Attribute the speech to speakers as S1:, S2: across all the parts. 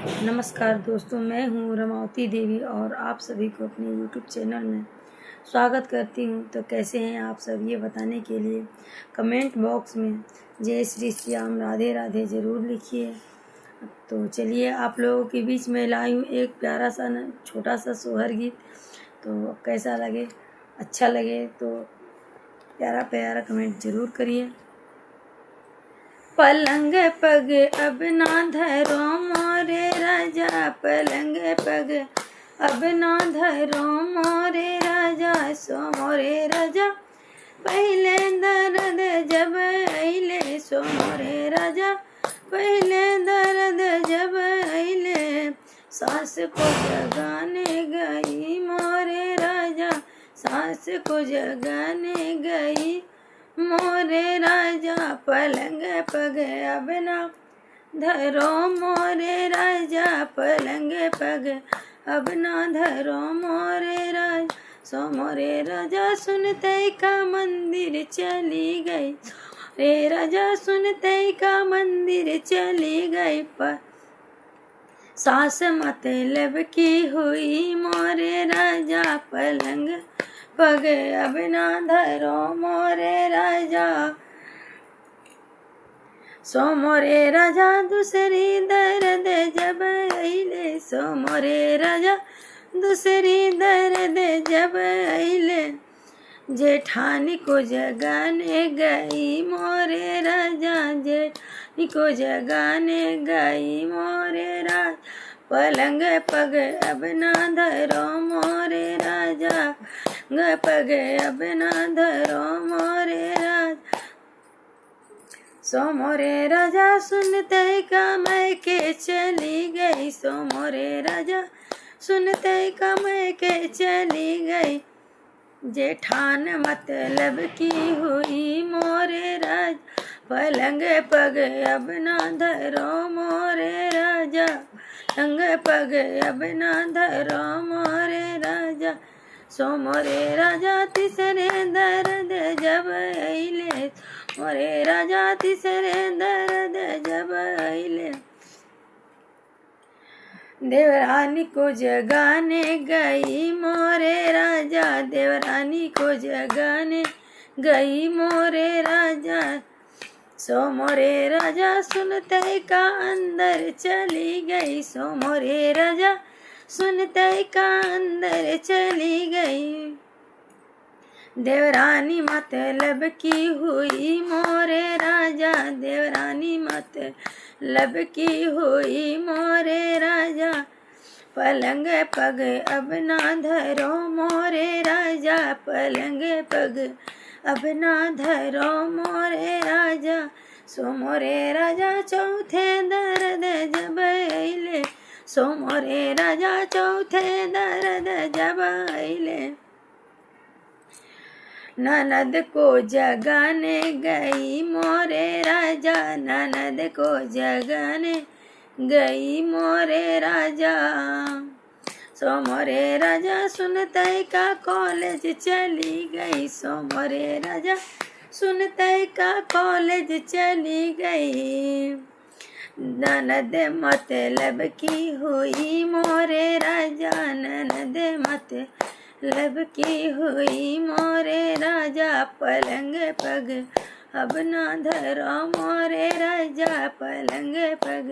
S1: नमस्कार दोस्तों, मैं हूँ रमावती देवी और आप सभी को अपने YouTube चैनल में स्वागत करती हूँ। तो कैसे हैं आप सब, ये बताने के लिए कमेंट बॉक्स में जय श्री श्याम राधे राधे ज़रूर लिखिए। तो चलिए, आप लोगों के बीच में लाई हूँ एक प्यारा सा छोटा सा सोहर गीत। तो कैसा लगे, अच्छा लगे तो प्यारा प्यारा कमेंट ज़रूर करिए। पलंग पग अब ना धरो मोरे राजा, पलंग पग अब ना धरो मोरे राजा, सो मोरे राजा पहले दर्द जब अइले, सो मोरे राजा पहले दर्द जब अइले, सास को जगाने गई मोरे राजा, सास को जगाने गई मोरे राजा, पलंग पग अब ना धरो मोरे राजा, पलंग पग अब ना धरो मोरे राजा, सो मोरे राजा सुनते का मंदिर चली गई, रे राजा सुनते का मंदिर चली गई, पर सास मतलब की हुई मोरे राजा, पलंग पग अब ना धरो मोरे राजा, सो मोरे राजा दूसरी दर्द जब अइले, सो मोरे राजा दूसरी दर्द जब अइले, जेठानी को जगाने गई मोरे राजा, जेठानी को जगाने गई मोरे राजा, पलंग पग अब ना धरो मोरे राजा, पग अब ना धरो मोरे राजा, सो मोरे राजा सुनते का मैके चली गई, सो मोरे राजा सुनते का मैके चली गई, जेठान मतलब की हुई मोरे राजा, पलंग पग अब ना धरो मोरे राजा, पलंग पग अब ना धरो मोरे राजा, सो मोरे राजा तीसरे दर्द जब अइले, मोरे राजा तीसरे दर्द जब अइले, देवरानी को जगाने गई मोरे राजा, देवरानी को जगाने गई मोरे राजा, सो मोरे राजा सुनते का अंदर चली गई, सो मोरे राजा सुनते का अंदर चली गई, देवरानी मतलब की हुई मोरे राजा, देवरानी मतलब की हुई मोरे राजा, पलंग पग अब ना धरो मोरे राजा, पलंग पग अब ना धरो मोरे राजा, सो मोरे राजा चौथे दर्द जब अइले, सो मोरे राजा चौथे दर्द जब अइले, ननद को जगाने गई मोरे राजा, ननद को जगाने गई मोरे राजा, सो मोरे राजा सुनते का कॉलेज चली गई, सो मोरे राजा सुनते का कॉलेज चली गई, ननद मतलब की हुई मोरे राजा, ननद मतलब की हुई मोरे राजा, पलंग पग अब ना धरो मोरे राजा, पलंग पग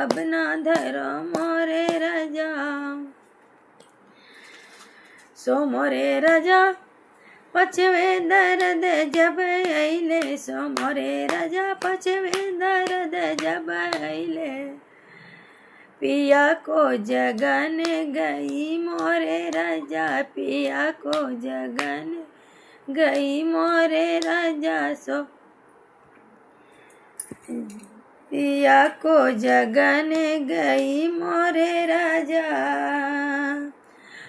S1: अब ना धरो मोरे राजा, सो मोरे राजा पचवे दर्द जब अइले, सो मोरे राजा पचवे दर्द जब अइले, पिया को जगाने गई मोरे राजा, पिया को जगाने गई मोरे राजा, सो पिया को जगाने गई मोरे राजा,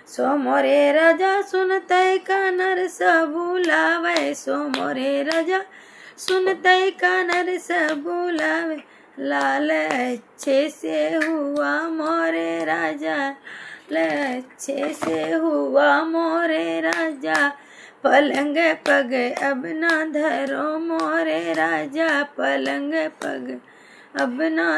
S1: सो मोरे राजा सुनते का नरस बुलावे, सो मोरे राजा सुनते का नरस बुलावे, लाल अच्छे से हुआ मोरे राजा, अच्छे से हुआ मोरे राजा, पलंग पग अब ना धरो मोरे राजा, पलंग पग अब ना